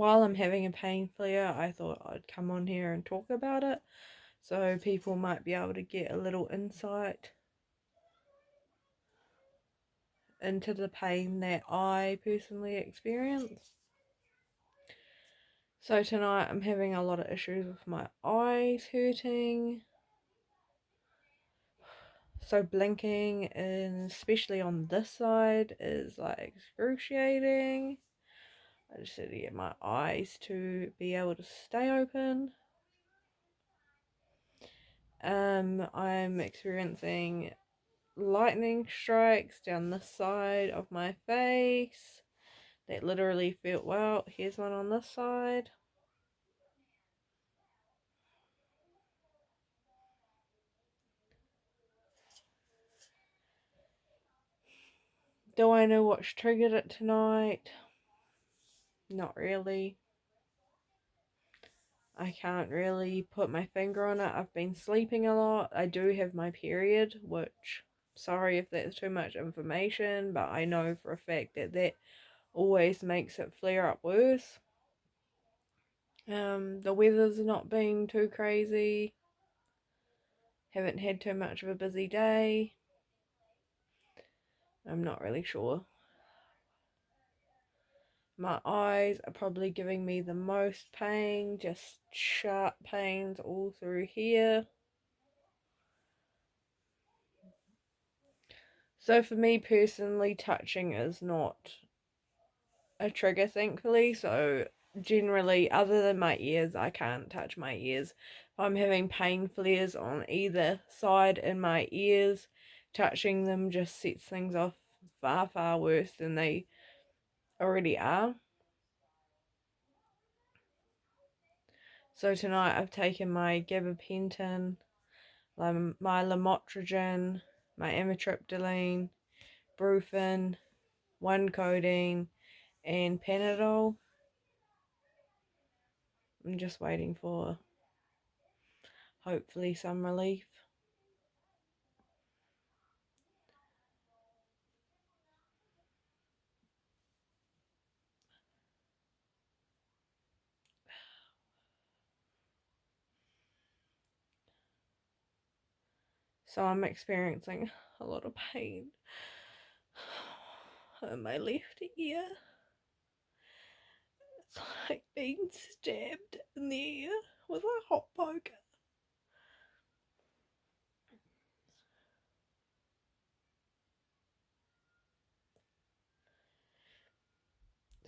while I'm having a pain flare, I thought I'd come on here and talk about it, so people might be able to get a little insight into the pain that I personally experience. So tonight I'm having a lot of issues with my eyes hurting. So blinking, and especially on this side, is like excruciating. I just need to get my eyes to be able to stay open. I'm experiencing lightning strikes down this side of my face that literally feel, well, here's one on this side. Do I know what's triggered it tonight? Not really. I can't really put my finger on it. I've been sleeping a lot. I do have my period, which, sorry if that's too much information, but I know for a fact that that always makes it flare up worse. The weather's not been too crazy. Haven't had too much of a busy day. I'm not really sure. My eyes are probably giving me the most pain, just sharp pains all through here. So for me personally, touching is not a trigger, thankfully. So generally, other than my ears, I can't touch my ears. If I'm having pain flares on either side in my ears, touching them just sets things off far, far worse than they already are. So tonight I've taken my gabapentin, my lamotrigine, my amitriptyline, brufen, 1-codeine, and Panadol. I'm just waiting for hopefully some relief. So I'm experiencing a lot of pain in my left ear. It's like being stabbed in the ear with a hot poker.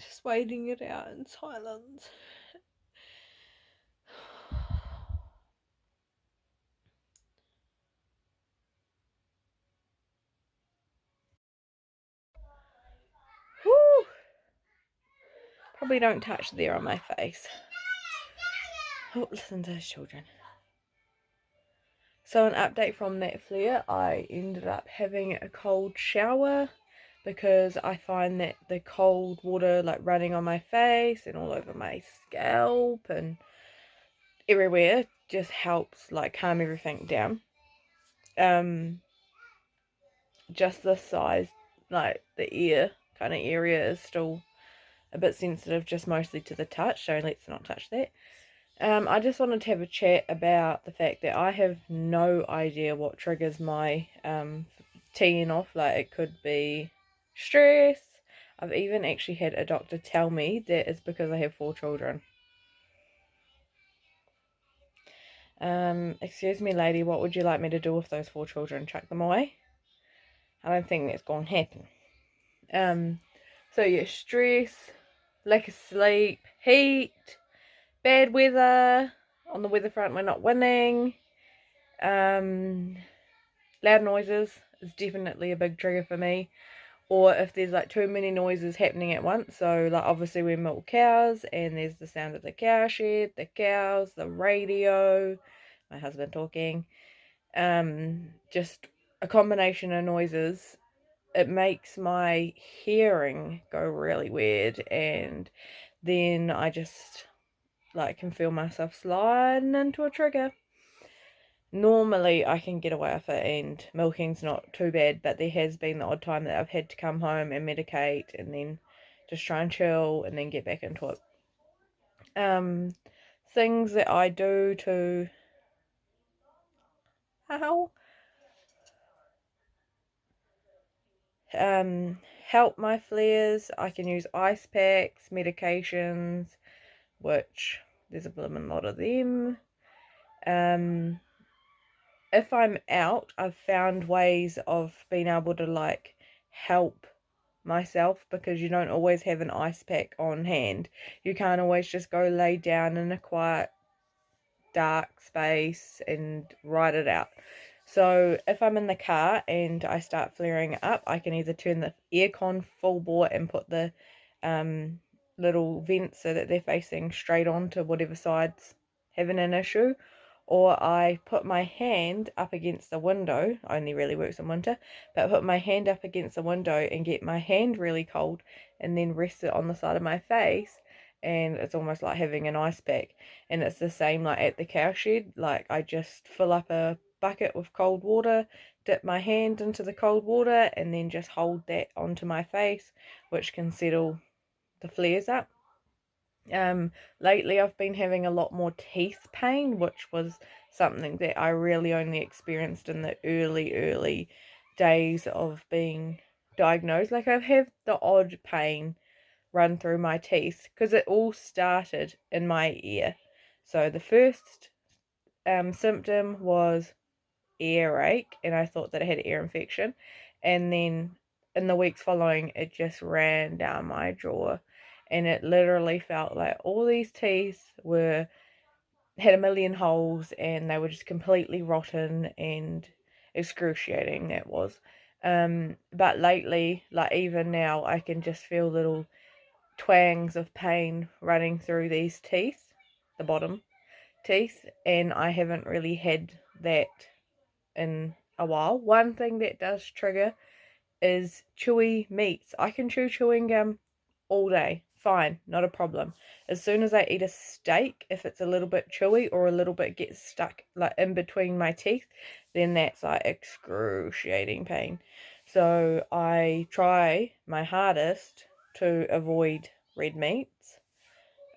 Just waiting it out in silence. Whew. Probably don't touch there on my face. Oh, listen to those children. So an update from that flare, I ended up having a cold shower because I find that the cold water like running on my face and all over my scalp and everywhere just helps like calm everything down. Just this size, like the ear kind of area is still a bit sensitive, just mostly to the touch, so let's not touch that. I just wanted to have a chat about the fact that I have no idea what triggers my teeing off. Like, it could be stress. I've even actually had a doctor tell me that it's because I have 4 children. Excuse me, lady, what would you like me to do with those 4 children? Chuck them away? I don't think that's going to happen. So yeah, stress, lack of sleep, heat, bad weather. On the weather front, we're not winning. Loud noises is definitely a big trigger for me. Or if there's like too many noises happening at once. So like obviously we milk cows and there's the sound of the cow shed, the cows, the radio, my husband talking. Just a combination of noises. It makes my hearing go really weird, and then I just like can feel myself sliding into a trigger. Normally I can get away with it and milking's not too bad, but there has been the odd time that I've had to come home and medicate and then just try and chill and then get back into it. Um, things that I do to how help my flares. I can use ice packs, medications, which there's a blooming lot of them. If I'm out, I've found ways of being able to like help myself because you don't always have an ice pack on hand. You can't always just go lay down in a quiet dark space and write it out. So if I'm in the car and I start flaring up, I can either turn the aircon full bore and put the um, little vents so that they're facing straight on to whatever side's having an issue, or I put my hand up against the window, only really works in winter, but put my hand up against the window and get my hand really cold and then rest it on the side of my face, and it's almost like having an ice pack. And it's the same like at the cowshed. Like I just fill up a bucket with cold water, dip my hand into the cold water, and then just hold that onto my face, which can settle the flares up. Lately I've been having a lot more teeth pain, which was something that I really only experienced in the early days of being diagnosed. Like I've had the odd pain run through my teeth because it all started in my ear. So the first symptom was earache, and I thought that I had ear infection. And then in the weeks following, it just ran down my jaw, and it literally felt like all these teeth were had a million holes, and they were just completely rotten and excruciating. It was. But lately, like even now, I can just feel little twangs of pain running through these teeth, the bottom teeth, and I haven't really had that in a while. One thing that does trigger is chewy meats. I can chew chewing gum all day, fine, not a problem. As soon as I eat a steak, if it's a little bit chewy or a little bit gets stuck like in between my teeth, then that's like excruciating pain. So I try my hardest to avoid red meats.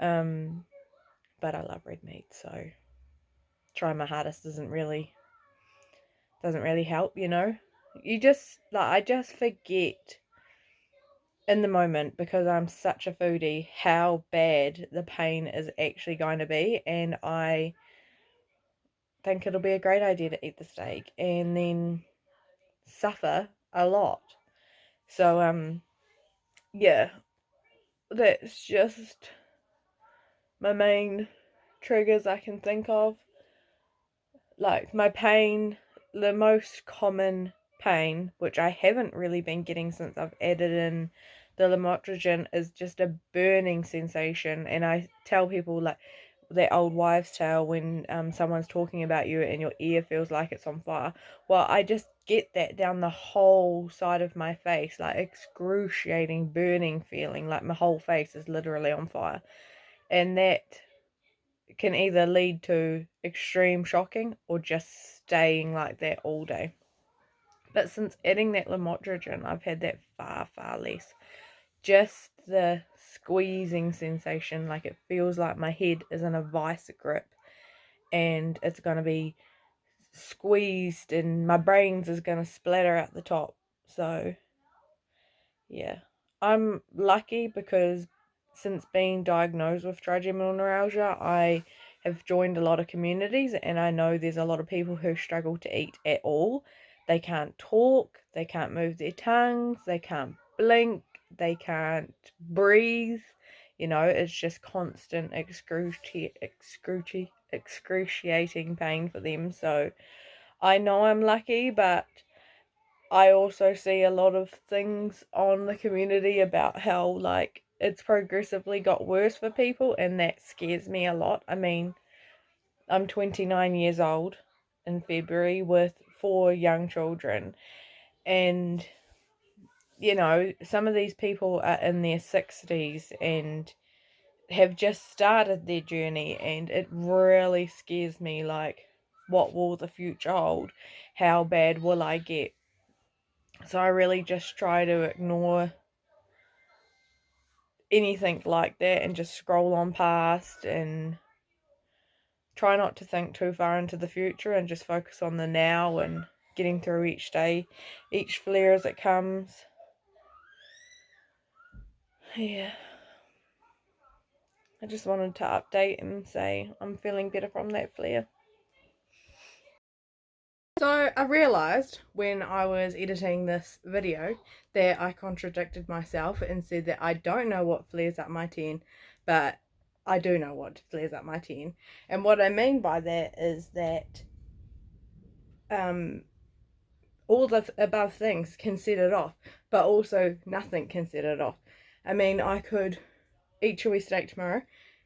Um, but I love red meat, so trying my hardest doesn't really help, you know. You just like I just forget in the moment because I'm such a foodie how bad the pain is actually going to be, and I think it'll be a great idea to eat the steak and then suffer a lot. So yeah, that's just my main triggers I can think of. Like my pain, the most common pain, which I haven't really been getting since I've added in the lamotrigine, is just a burning sensation. And I tell people like that old wives' tale when someone's talking about you and your ear feels like it's on fire. Well, I just get that down the whole side of my face, like excruciating burning feeling, like my whole face is literally on fire. And that can either lead to extreme shocking or just staying like that all day. But since adding that lamotrigine, I've had that far less. Just the squeezing sensation, like it feels like my head is in a vice grip and it's going to be squeezed and my brains is going to splatter out the top. So yeah, I'm lucky because since being diagnosed with trigeminal neuralgia, I have joined a lot of communities and I know there's a lot of people who struggle to eat at all. They can't talk, they can't move their tongues, they can't blink, they can't breathe. You know, it's just constant excruciating pain for them. So I know I'm lucky, but I also see a lot of things on the community about how like it's progressively got worse for people, and that scares me a lot. I mean, I'm 29 years old in February with 4 young children, and you know, some of these people are in their 60s and have just started their journey, and it really scares me. Like, what will the future hold? How bad will I get? So I really just try to ignore anything like that and just scroll on past and try not to think too far into the future and just focus on the now and getting through each day, each flare as it comes. Yeah. I just wanted to update and say I'm feeling better from that flare. So I realised when I was editing this video that I contradicted myself and said that I don't know what flares up my 10, but I do know what flares up my 10. And what I mean by that is that all the above things can set it off, but also nothing can set it off. I mean, I could eat chewy steak tomorrow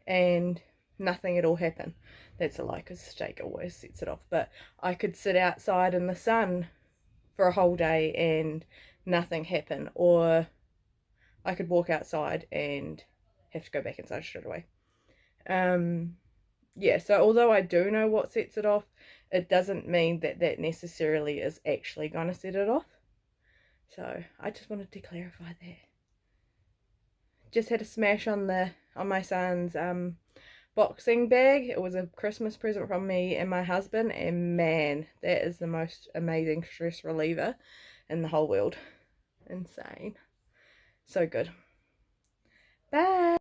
and nothing at all happen. That's a lie, because steak always sets it off. But I could sit outside in the sun for a whole day and nothing happen, or I could walk outside and have to go back inside straight away. Yeah, so although I do know what sets it off, it doesn't mean that that necessarily is actually going to set it off. So I just wanted to clarify that. Just had a smash on my son's boxing bag. It was a Christmas present from me and my husband, and man, that is the most amazing stress reliever in the whole world. Insane. So good. Bye.